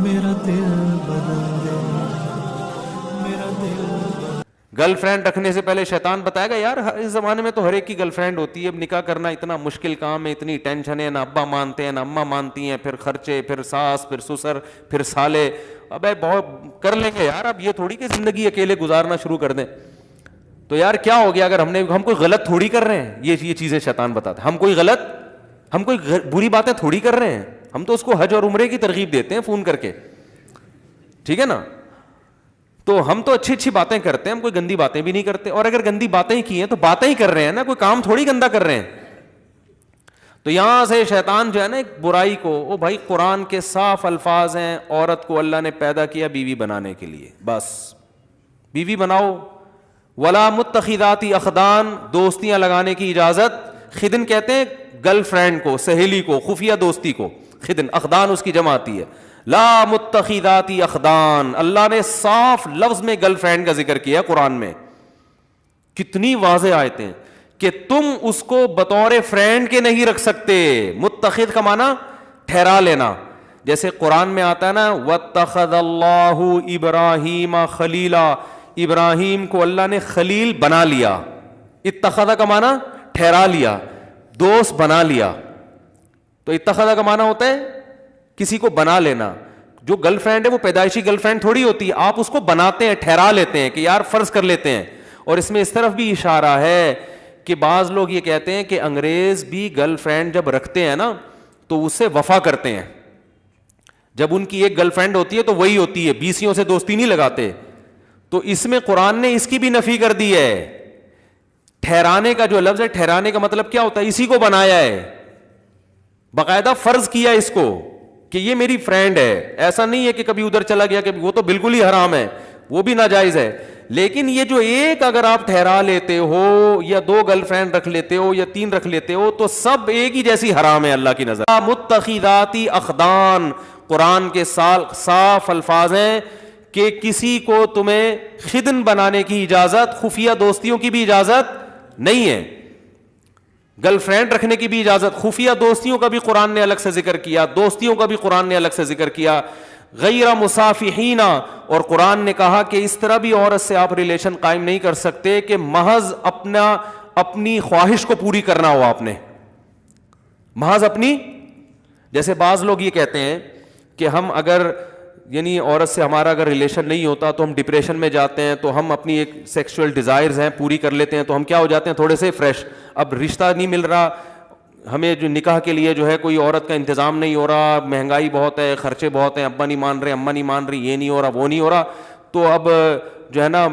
میرا دل بدل دے، میرا دل گرل فرینڈ رکھنے سے پہلے شیطان بتائے گا یار اس زمانے میں تو ہر ایک کی گرل فرینڈ ہوتی ہے، اب نکاح کرنا اتنا مشکل کام ہے، اتنی ٹینشن ہے، نہ ابا مانتے ہیں نہ اماں مانتی ہیں، پھر خرچے، پھر ساس، پھر سسر، پھر سالے، ابے بہت کر لیں گے یار، اب یہ تھوڑی کہ زندگی اکیلے گزارنا شروع کر دیں. تو یار کیا ہو گیا اگر ہم کوئی غلط تھوڑی کر رہے ہیں، یہ چیزیں شیطان بتاتا ہے، ہم کوئی بری باتیں تھوڑی کر رہے ہیں، ہم تو اس کو حج اور عمرے کی ترغیب دیتے ہیں فون کر کے، ٹھیک ہے نا. تو ہم تو اچھی اچھی باتیں کرتے ہیں، ہم کوئی گندی باتیں بھی نہیں کرتے، اور اگر گندی باتیں کی ہیں تو باتیں ہی کر رہے ہیں نا، کوئی کام تھوڑی گندا کر رہے ہیں. تو یہاں سے شیطان جو ہے نا ایک برائی کو، وہ بھائی قرآن کے صاف الفاظ ہیں، عورت کو اللہ نے پیدا کیا بیوی بنانے کے لیے، بس بیوی بناؤ. ولا متخذات اخدان، دوستیاں لگانے کی اجازت. خدن کہتے ہیں گرل فرینڈ کو، سہیلی کو، خفیہ دوستی کو خدن، اخدان اس کی جمع آتی ہے. لا متخذات اخدان، اللہ نے صاف لفظ میں گرل فرینڈ کا ذکر کیا قرآن میں. کتنی واضح آیتیں کہ تم اس کو بطور فرینڈ کے نہیں رکھ سکتے. متخذ کا معنی ٹھہرا لینا، جیسے قرآن میں آتا ہے نا واتخذ اللہ ابراہیم خلیلا، ابراہیم کو اللہ نے خلیل بنا لیا. اتخذ کا معنی ٹھہرا لیا، دوست بنا لیا. تو اتخذ کا معنی ہوتا ہے کسی کو بنا لینا. جو گرل فرینڈ ہے وہ پیدائشی گرل فرینڈ تھوڑی ہوتی ہے، آپ اس کو بناتے ہیں، ٹھہرا لیتے ہیں کہ یار فرض کر لیتے ہیں. اور اس میں اس طرف بھی اشارہ ہے کہ بعض لوگ یہ کہتے ہیں کہ انگریز بھی گرل فرینڈ جب رکھتے ہیں نا تو اس سے وفا کرتے ہیں. جب ان کی ایک گرل فرینڈ ہوتی ہے تو وہی ہوتی ہے، بیسیوں سے دوستی نہیں لگاتے. تو اس میں قرآن نے اس کی بھی نفی کر دی ہے. ٹھہرانے کا جو لفظ ہے، ٹھہرانے کا مطلب کیا ہوتا ہے؟ اسی کو بنایا ہے، باقاعدہ فرض کیا اس کو کہ یہ میری فرینڈ ہے. ایسا نہیں ہے کہ کبھی ادھر چلا گیا، کہ وہ تو بالکل ہی حرام ہے، وہ بھی ناجائز ہے. لیکن یہ جو ایک اگر آپ ٹھہرا لیتے ہو، یا دو گرل فرینڈ رکھ لیتے ہو، یا تین رکھ لیتے ہو، تو سب ایک ہی جیسی حرام ہے اللہ کی نظر. متخذات اخدان، قرآن کے صاف الفاظ ہیں کہ کسی کو تمہیں خدن بنانے کی اجازت، خفیہ دوستیوں کی بھی اجازت نہیں ہے. گرل فرینڈ رکھنے کی بھی اجازت، خفیہ دوستیوں کا بھی قرآن نے الگ سے ذکر کیا، دوستیوں کا بھی قرآن نے الگ سے ذکر کیا. غیر مصافحین، اور قرآن نے کہا کہ اس طرح بھی عورت سے آپ ریلیشن قائم نہیں کر سکتے کہ محض اپنی خواہش کو پوری کرنا ہو آپ نے، محض اپنی. جیسے بعض لوگ یہ کہتے ہیں کہ ہم اگر یعنی عورت سے ہمارا اگر ریلیشن نہیں ہوتا تو ہم ڈپریشن میں جاتے ہیں، تو ہم اپنی ایک سیکسول ڈیزائرز ہیں پوری کر لیتے ہیں، تو ہم کیا ہو جاتے ہیں تھوڑے سے فریش. اب رشتہ نہیں مل رہا ہمیں، جو نکاح کے لیے جو ہے کوئی عورت کا انتظام نہیں ہو رہا، مہنگائی بہت ہے، خرچے بہت ہیں، ابا نہیں مان رہے، اماں نہیں مان رہی، یہ نہیں ہو رہا، وہ نہیں ہو رہا. تو اب جو ہے نا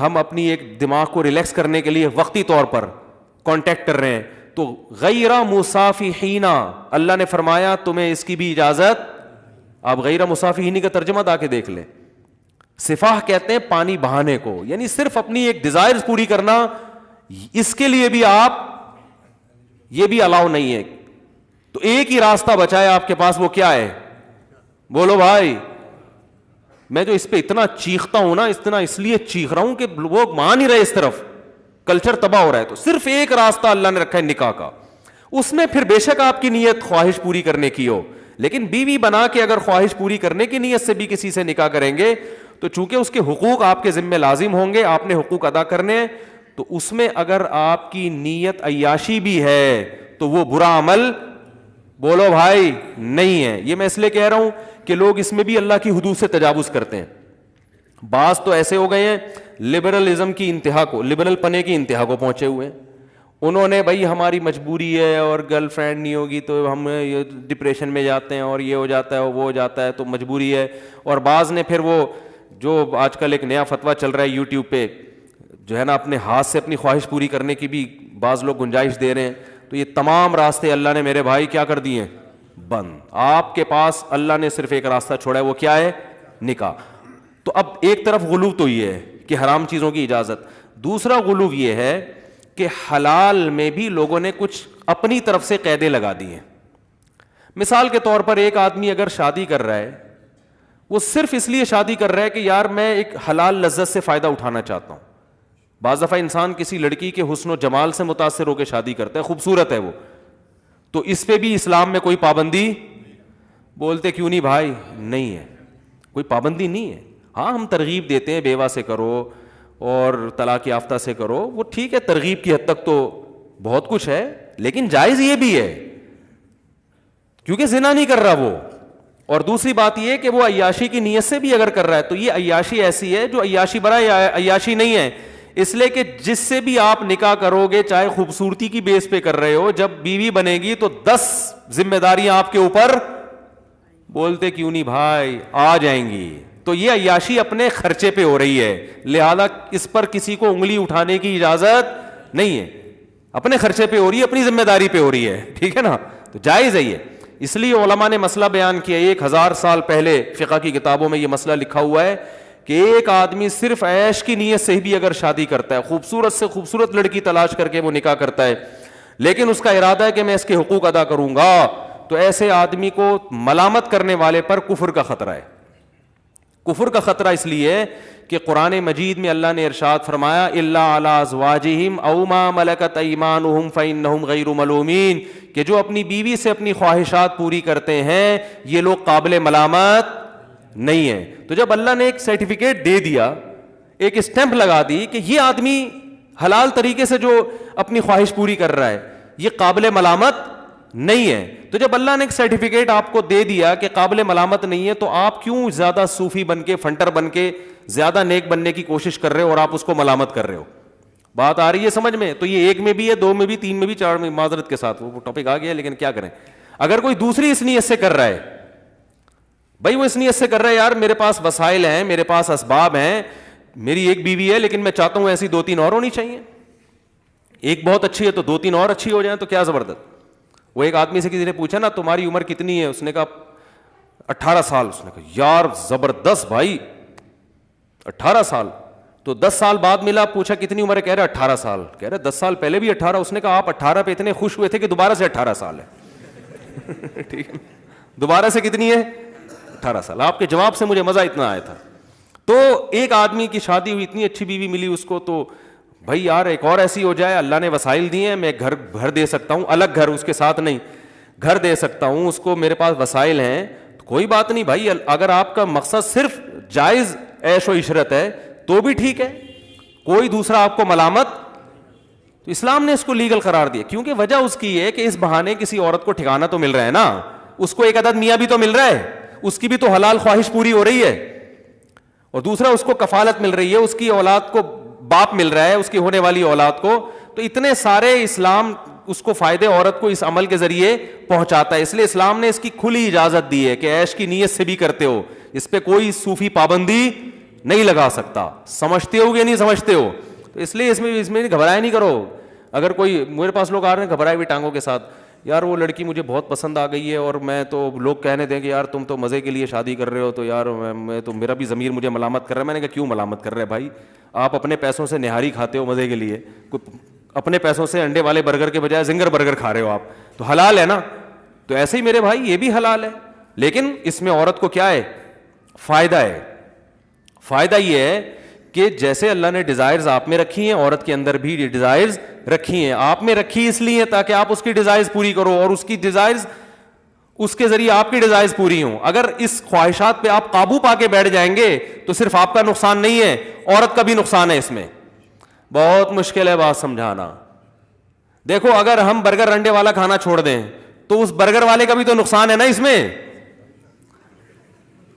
ہم اپنی ایک دماغ کو ریلیکس کرنے کے لیے وقتی طور پر کانٹیکٹ کر رہے ہیں. تو غیر مصافحین، اللہ نے فرمایا تمہیں اس کی بھی اجازت. آپ غیر مصافحین کا ترجمہ دا کے دیکھ لیں. صفاح کہتے ہیں پانی بہانے کو، یعنی صرف اپنی ایک ڈیزائرز پوری کرنا، اس کے لیے بھی آپ یہ بھی الاؤ نہیں ہے. تو ایک ہی راستہ بچا ہے آپ کے پاس، وہ کیا ہے؟ بولو بھائی. میں جو اس پہ اتنا چیختا ہوں نا، اتنا اس لیے چیخ رہا ہوں کہ وہ مان ہی رہے، اس طرف کلچر تباہ ہو رہا ہے. تو صرف ایک راستہ اللہ نے رکھا ہے نکاح کا. اس میں پھر بے شک آپ کی نیت خواہش پوری کرنے کی ہو، لیکن بیوی بنا کے اگر خواہش پوری کرنے کی نیت سے بھی کسی سے نکاح کریں گے تو چونکہ اس کے حقوق آپ کے ذمہ لازم ہوں گے، آپ نے حقوق ادا کرنے ہیں، تو اس میں اگر آپ کی نیت عیاشی بھی ہے تو وہ برا عمل، بولو بھائی، نہیں ہے. یہ میں اس لیے کہہ رہا ہوں کہ لوگ اس میں بھی اللہ کی حدود سے تجاوز کرتے ہیں. بعض تو ایسے ہو گئے ہیں لبرلزم کی انتہا کو، لبرل پنے کی انتہا کو پہنچے ہوئے ہیں. انہوں نے بھائی ہماری مجبوری ہے اور گرل فرینڈ نہیں ہوگی تو ہم ڈپریشن میں جاتے ہیں اور یہ ہو جاتا ہے وہ ہو جاتا ہے، تو مجبوری ہے. اور بعض نے پھر وہ جو آج کل ایک نیا فتویٰ چل رہا ہے یوٹیوب پہ، جو ہے نا اپنے ہاتھ سے اپنی خواہش پوری کرنے کی بھی بعض لوگ گنجائش دے رہے ہیں. تو یہ تمام راستے اللہ نے میرے بھائی کیا کر دیے ہیں؟ بند. آپ کے پاس اللہ نے صرف ایک راستہ چھوڑا ہے، وہ کیا ہے؟ نکاح. تو اب ایک طرف غلو تو یہ ہے کہ حرام چیزوں کی اجازت، دوسرا غلو یہ ہے کہ حلال میں بھی لوگوں نے کچھ اپنی طرف سے قیدیں لگا دی ہیں. مثال کے طور پر ایک آدمی اگر شادی کر رہا ہے، وہ صرف اس لیے شادی کر رہا ہے کہ یار میں ایک حلال لذت سے فائدہ اٹھانا چاہتا ہوں. بعض دفعہ انسان کسی لڑکی کے حسن و جمال سے متاثر ہو کے شادی کرتا ہے، خوبصورت ہے وہ، تو اس پہ بھی اسلام میں کوئی پابندی، بولتے کیوں نہیں بھائی؟ نہیں ہے. کوئی پابندی نہیں ہے. ہاں ہم ترغیب دیتے ہیں بیوہ سے کرو اور طلاق یافتہ سے کرو, وہ ٹھیک ہے, ترغیب کی حد تک تو بہت کچھ ہے, لیکن جائز یہ بھی ہے کیونکہ زنا نہیں کر رہا وہ. اور دوسری بات یہ کہ وہ عیاشی کی نیت سے بھی اگر کر رہا ہے تو یہ عیاشی ایسی ہے جو عیاشی برائے عیاشی نہیں ہے, اس لیے کہ جس سے بھی آپ نکاح کرو گے چاہے خوبصورتی کی بیس پہ کر رہے ہو, جب بیوی بنے گی تو 10 ذمہ داریاں آپ کے اوپر, بولتے کیوں نہیں بھائی, آ جائیں گی. تو یہ عیاشی اپنے خرچے پہ ہو رہی ہے, لہذا اس پر کسی کو انگلی اٹھانے کی اجازت نہیں ہے, اپنے خرچے پہ ہو رہی ہے, اپنی ذمہ داری پہ ہو رہی ہے, ٹھیک ہے نا, تو جائز ہے یہ. اس لیے علماء نے مسئلہ بیان کیا, 1000 سال پہلے فقہ کی کتابوں میں یہ مسئلہ لکھا ہوا ہے کہ ایک آدمی صرف عیش کی نیت سے بھی اگر شادی کرتا ہے, خوبصورت سے خوبصورت لڑکی تلاش کر کے وہ نکاح کرتا ہے, لیکن اس کا ارادہ ہے کہ میں اس کے حقوق ادا کروں گا, تو ایسے آدمی کو ملامت کرنے والے پر کفر کا خطرہ ہے. کفر کا خطرہ اس لیے کہ قرآن مجید میں اللہ نے ارشاد فرمایا الا علی ازواجہم او ما ملکت ایمانہم فانہم غیر ملومین, کہ جو اپنی بیوی سے اپنی خواہشات پوری کرتے ہیں یہ لوگ قابل ملامت نہیں ہیں. تو جب اللہ نے ایک سرٹیفکیٹ دے دیا, ایک اسٹیمپ لگا دی کہ یہ آدمی حلال طریقے سے جو اپنی خواہش پوری کر رہا ہے یہ قابل ملامت نہیں ہے, تو جب اللہ نے ایک سرٹیفکیٹ آپ کو دے دیا کہ قابل ملامت نہیں ہے, تو آپ کیوں زیادہ صوفی بن کے, فنٹر بن کے زیادہ نیک بننے کی کوشش کر رہے ہو اور آپ اس کو ملامت کر رہے ہو؟ بات آ رہی ہے سمجھ میں؟ تو یہ 1 میں بھی ہے, 2 میں بھی, 3 میں بھی, 4 میں, معذرت کے ساتھ وہ ٹاپک آ گیا, لیکن کیا کریں. اگر کوئی دوسری اس نیت سے کر رہا ہے, بھائی وہ اس نیت سے کر رہا ہے یار میرے پاس وسائل ہیں, میرے پاس اسباب ہیں, میری ایک بیوی ہے لیکن میں چاہتا ہوں ایسی 2-3 اور ہونی چاہیے, ایک بہت اچھی ہے تو 2-3 اور اچھی ہو جائیں, تو کیا زبردست. وہ ایک آدمی سے کسی نے پوچھا نا تمہاری عمر کتنی ہے, اس نے کہا 18 سال. اس نے کہا یار زبردست بھائی 18 سال. تو 10 سال بعد ملا, پوچھا کتنی عمر ہے, کہہ رہے 18 سال. کہہ رہے 10 سال پہلے بھی 18. اس نے کہا آپ 18 پہ اتنے خوش ہوئے تھے کہ دوبارہ سے 18 سال ہے. ٹھیک ہے, دوبارہ سے کتنی ہے, 18 سال. آپ کے جواب سے مجھے مزہ اتنا آیا تھا. تو ایک آدمی کی شادی ہوئی, اتنی اچھی بیوی ملی اس کو, تو بھائی یار ایک اور ایسی ہو جائے, اللہ نے وسائل دیے ہیں, میں گھر دے سکتا ہوں, الگ گھر اس کے ساتھ نہیں, گھر دے سکتا ہوں اس کو, میرے پاس وسائل ہیں, تو کوئی بات نہیں بھائی. اگر آپ کا مقصد صرف جائز عیش و عشرت ہے تو بھی ٹھیک ہے, کوئی دوسرا آپ کو ملامت, تو اسلام نے اس کو لیگل قرار دیا. کیونکہ وجہ اس کی ہے کہ اس بہانے کسی عورت کو ٹھکانہ تو مل رہا ہے نا, اس کو ایک عدد میاں بھی تو مل رہا ہے, اس کی بھی تو حلال خواہش پوری ہو رہی ہے, اور دوسرا اس کو کفالت مل رہی ہے, اس کی اولاد کو باپ مل رہا ہے, اس کی ہونے والی اولاد کو. تو اتنے سارے اسلام اس کو فائدے عورت کو اس عمل کے ذریعے پہنچاتا ہے. اس لیے اسلام نے اس کی کھلی اجازت دی ہے کہ عیش کی نیت سے بھی کرتے ہو, اس پہ کوئی صوفی پابندی نہیں لگا سکتا. سمجھتے ہو یا نہیں سمجھتے ہو؟ تو اس لیے اس میں گھبرائے نہیں کرو. اگر کوئی میرے پاس لوگ آ رہے ہیں گھبرائے ہوئی ٹانگوں کے ساتھ, یار وہ لڑکی مجھے بہت پسند آ گئی ہے, اور میں تو لوگ کہنے دیں کہ یار تم تو مزے کے لیے شادی کر رہے ہو, تو یار میں تو میرا بھی ضمیر مجھے ملامت کر رہا ہے. میں نے کہا کیوں ملامت کر رہے بھائی, آپ اپنے پیسوں سے نہاری کھاتے ہو مزے کے لیے, اپنے پیسوں سے انڈے والے برگر کے بجائے زنگر برگر کھا رہے ہو آپ, تو حلال ہے نا. تو ایسے ہی میرے بھائی یہ بھی حلال ہے, لیکن اس میں عورت کو کیا ہے, فائدہ ہے. فائدہ یہ ہے کہ جیسے اللہ نے ڈیزائرز آپ میں رکھی ہیں, عورت کے اندر بھی ڈیزائرز رکھی ہیں. آپ میں رکھی اس لیے تاکہ آپ اس کی ڈیزائرز پوری کرو, اور اس کی ڈیزائرز اس کے ذریعے آپ کی ڈیزائرز پوری ہوں. اگر اس خواہشات پہ آپ قابو پا کے بیٹھ جائیں گے تو صرف آپ کا نقصان نہیں ہے, عورت کا بھی نقصان ہے. اس میں بہت مشکل ہے بات سمجھانا. دیکھو اگر ہم برگر انڈے والا کھانا چھوڑ دیں تو اس برگر والے کا بھی تو نقصان ہے نا اس میں.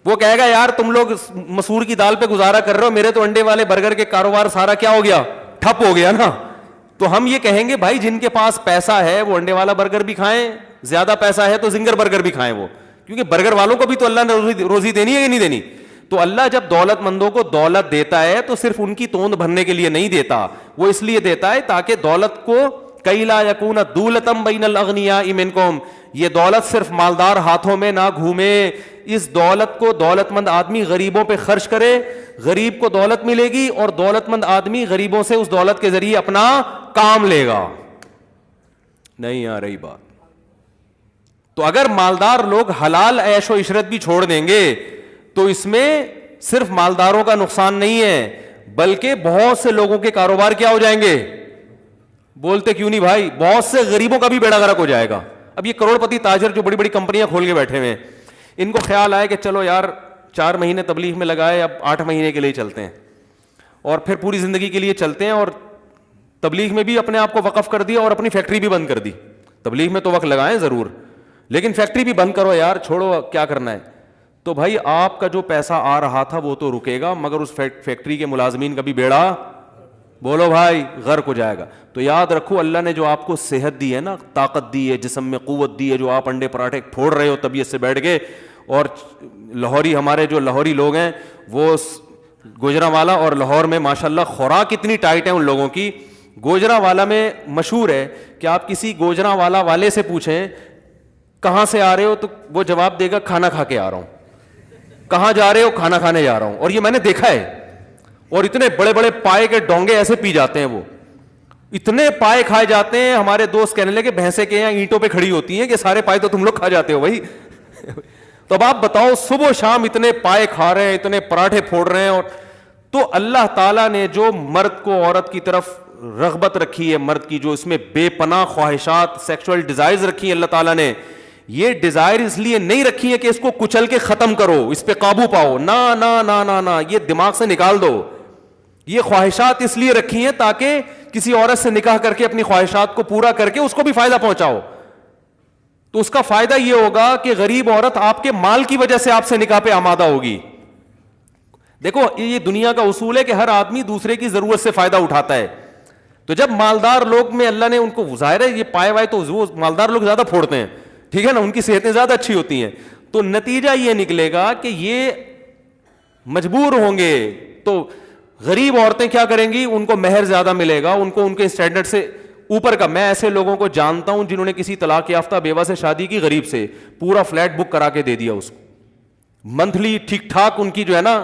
وہ کہے گا یار تم لوگ مسور کی دال پہ گزارا کر رہے ہو, میرے تو انڈے والے برگر کے کاروبار سارا کیا ہو گیا, ٹھپ ہو گیا نا. تو ہم یہ کہیں گے بھائی جن کے پاس پیسہ ہے وہ انڈے والا برگر بھی کھائیں, زیادہ پیسہ ہے تو زنگر برگر بھی کھائیں وہ, کیونکہ برگر والوں کو بھی تو اللہ نے روزی دینی ہے کہ نہیں دینی. تو اللہ جب دولت مندوں کو دولت دیتا ہے تو صرف ان کی توند بھرنے کے لیے نہیں دیتا, وہ اس لیے دیتا ہے تاکہ دولت کو کئی لا یکون دولتم بین الاغنیاء منکم, یہ دولت صرف مالدار ہاتھوں میں نہ گھومے. اس دولت کو دولت مند آدمی غریبوں پہ خرچ کرے, غریب کو دولت ملے گی, اور دولت مند آدمی غریبوں سے اس دولت کے ذریعے اپنا کام لے گا. نہیں آ رہی بات؟ تو اگر مالدار لوگ حلال عیش و عشرت بھی چھوڑ دیں گے تو اس میں صرف مالداروں کا نقصان نہیں ہے, بلکہ بہت سے لوگوں کے کاروبار کیا ہو جائیں گے. بولتے کیوں نہیں بھائی, بہت سے غریبوں کا بھی بیڑا غرق ہو جائے گا. اب یہ کروڑ پتی تاجر جو بڑی بڑی کمپنیاں کھول کے بیٹھے ہوئے ہیں, ان کو خیال آئے کہ چلو یار 4 مہینے تبلیغ میں لگائے, اب 8 مہینے کے لیے چلتے ہیں, اور پھر پوری زندگی کے لیے چلتے ہیں, اور تبلیغ میں بھی اپنے آپ کو وقف کر دیا اور اپنی فیکٹری بھی بند کر دی. تبلیغ میں تو وقت لگائیں ضرور, لیکن فیکٹری بھی بند کرو یار, چھوڑو کیا کرنا ہے. تو بھائی آپ کا جو پیسہ آ رہا تھا وہ تو رکے گا, مگر اس فیکٹری کے ملازمین کا بھی بیڑا, بولو بھائی, غرق ہو جائے گا. تو یاد رکھو اللہ نے جو آپ کو صحت دی ہے نا, طاقت دی ہے, جسم میں قوت دی ہے, جو آپ انڈے پراٹھے پھوڑ رہے ہو طبیعت سے بیٹھ کے, اور لاہوری ہمارے جو لاہوری لوگ ہیں وہ گوجرانوالا اور لاہور میں ماشاءاللہ خوراک اتنی ٹائٹ ہے ان لوگوں کی. گوجرانوالا میں مشہور ہے کہ آپ کسی گوجرانوالا والے سے پوچھیں کہاں سے آ رہے ہو, تو وہ جواب دے گا کھانا کھا کے آ رہا ہوں. کہاں جا رہے ہو, کھانا کھانے جا رہا ہوں. اور یہ میں نے دیکھا ہے, اور اتنے بڑے بڑے پائے کے ڈونگے ایسے پی جاتے ہیں, وہ اتنے پائے کھائے جاتے ہیں. ہمارے دوست کہنے لگے بھینسیں کے یہاں اینٹوں پہ کھڑی ہوتی ہیں کہ سارے پائے تو تم لوگ کھا جاتے ہو بھائی. تو اب آپ بتاؤ, صبح و شام اتنے پائے کھا رہے ہیں, اتنے پراٹھے پھوڑ رہے ہیں. اور تو اللہ تعالیٰ نے جو مرد کو عورت کی طرف رغبت رکھی ہے, مرد کی جو اس میں بے پناہ خواہشات, سیکشول ڈیزائرز رکھی ہیں اللہ تعالیٰ نے, یہ ڈیزائر اس لیے نہیں رکھی ہے کہ اس کو کچل کے ختم کرو, اس پہ قابو پاؤ, نا نا نا نا نا, یہ دماغ سے نکال دو. یہ خواہشات اس لیے رکھی ہیں تاکہ کسی عورت سے نکاح کر کے اپنی خواہشات کو پورا کر کے اس کو بھی فائدہ پہنچاؤ. تو اس کا فائدہ یہ ہوگا کہ غریب عورت آپ کے مال کی وجہ سے آپ سے نکاح پہ آمادہ ہوگی. دیکھو یہ دنیا کا اصول ہے کہ ہر آدمی دوسرے کی ضرورت سے فائدہ اٹھاتا ہے. تو جب مالدار لوگ میں اللہ نے ان کو, ظاہر ہے یہ پائے وائے تو وہ مالدار لوگ زیادہ پھوڑتے ہیں, ٹھیک ہے نا, ان کی صحتیں زیادہ اچھی ہوتی ہیں. تو نتیجہ یہ نکلے گا کہ یہ مجبور ہوں گے. تو غریب عورتیں کیا کریں گی, ان کو مہر زیادہ ملے گا, ان کو ان کے اسٹینڈرڈ سے اوپر کا. میں ایسے لوگوں کو جانتا ہوں جنہوں نے کسی طلاق یافتہ بیوہ سے شادی کی, غریب سے, پورا فلیٹ بک کرا کے دے دیا اس کو, منتھلی ٹھیک ٹھاک ان کی جو ہے نا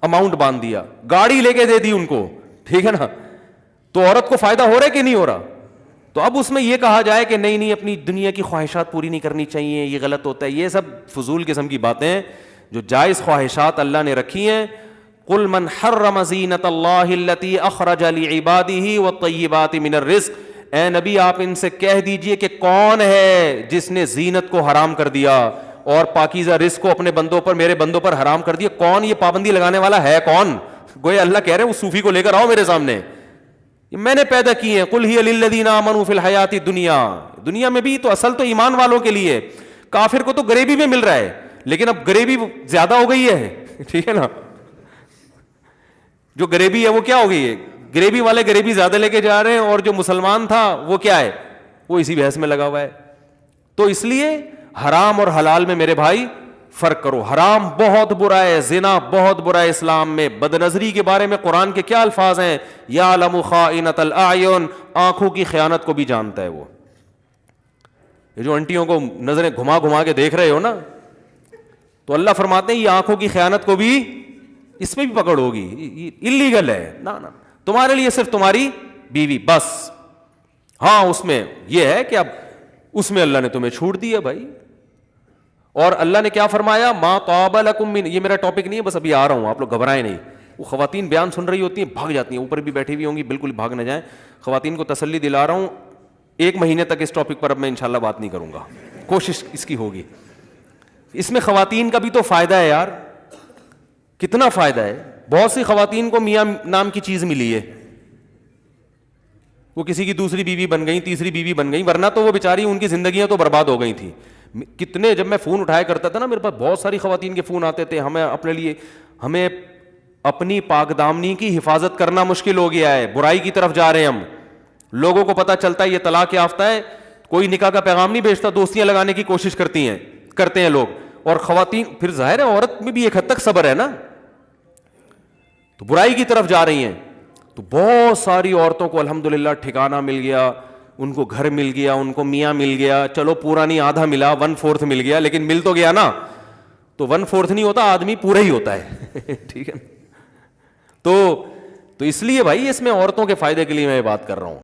اماؤنٹ باندھ دیا, گاڑی لے کے دے دی ان کو, ٹھیک ہے نا. تو عورت کو فائدہ ہو رہا ہے کہ نہیں ہو رہا؟ تو اب اس میں یہ کہا جائے کہ نہیں اپنی دنیا کی خواہشات پوری نہیں کرنی چاہیے, یہ غلط ہوتا ہے. یہ سب فضول قسم کی باتیں ہیں. جو جائز خواہشات اللہ نے رکھی ہیں, قل من حرم زینت اللہ التی اخرج لعباده والطیبات من الرزق, اے نبی آپ ان سے کہہ دیجئے کہ کون ہے جس نے زینت کو حرام کر دیا اور پاکیزہ رزق کو اپنے بندوں پر, میرے بندوں پر حرام کر دیا. کون یہ پابندی لگانے والا ہے, کون؟ گویا اللہ کہہ رہے ہیں اس صوفی کو لے کر آؤ میرے سامنے, میں نے پیدا کی ہیں. قل ہی للذین آمنوا فی الحیات الدنیا, دنیا میں بھی تو اصل تو ایمان والوں کے لیے. کافر کو تو غریبی میں مل رہا ہے, لیکن اب غریبی زیادہ ہو گئی ہے, ٹھیک ہے نا. جو غریبی ہے وہ کیا ہو گئی ہے, غریبی والے غریبی زیادہ لے کے جا رہے ہیں, اور جو مسلمان تھا وہ کیا ہے, وہ اسی بحث میں لگا ہوا ہے. تو اس لیے حرام اور حلال میں میرے بھائی فرق کرو. حرام بہت برا ہے, زنا بہت برا ہے اسلام میں. بد نظری کے بارے میں قرآن کے کیا الفاظ ہیں, یعلم خائنۃ الاعین, آنکھوں کی خیانت کو بھی جانتا ہے وہ. یہ جو انٹیوں کو نظریں گھما گھما کے دیکھ رہے ہو نا, تو اللہ فرماتے ہیں یہ آنکھوں کی خیانت کو بھی, اس میں بھی پکڑ ہوگی, اللیگل ہے نا, تمہارے لیے صرف تمہاری بیوی بس. ہاں اس میں یہ ہے کہ اب اس میں اللہ نے تمہیں چھوٹ دی ہے بھائی. اور اللہ نے کیا فرمایا, ما طاب لکم من, یہ میرا ٹاپک نہیں ہے, بس ابھی آ رہا ہوں, آپ لوگ گھبرائیں نہیں. وہ خواتین بیان سن رہی ہوتی ہیں, بھاگ جاتی ہیں, اوپر بھی بیٹھی ہوئی ہوں گی, بالکل بھاگ نہ جائیں. خواتین کو تسلی دلا رہا ہوں, 1 مہینے تک اس ٹاپک پر اب میں انشاءاللہ بات نہیں کروں گا, کوشش اس کی ہوگی. اس میں خواتین کا بھی تو فائدہ ہے یار, کتنا فائدہ ہے. بہت سی خواتین کو میاں نام کی چیز ملی ہے, وہ کسی کی دوسری بیوی بن گئی, تیسری بیوی بن گئی, ورنہ تو وہ بیچاری ان کی زندگیاں تو برباد ہو گئی تھی. کتنے, جب میں فون اٹھایا کرتا تھا نا, میرے پاس بہت ساری خواتین کے فون آتے تھے, ہمیں اپنے لیے, ہمیں اپنی پاک دامنی کی حفاظت کرنا مشکل ہو گیا ہے, برائی کی طرف جا رہے ہیں ہم. لوگوں کو پتہ چلتا ہے یہ طلاق یافتہ ہے, کوئی نکاح کا پیغام نہیں بھیجتا, دوستیاں لگانے کی کوشش کرتے ہیں لوگ. اور خواتین, پھر ظاہر ہے عورت میں بھی ایک حد تک صبر ہے نا, تو برائی کی طرف جا رہی ہیں. تو بہت ساری عورتوں کو الحمدللہ ٹھکانہ مل گیا, ان کو گھر مل گیا, ان کو میاں مل گیا, چلو پورا نہیں آدھا ملا, 1/4 مل گیا, لیکن مل تو گیا نا. تو 1/4 نہیں ہوتا, آدمی پورا ہی ہوتا ہے, ٹھیک ہے. تو اس لیے بھائی اس میں عورتوں کے فائدے کے لیے میں بات کر رہا ہوں.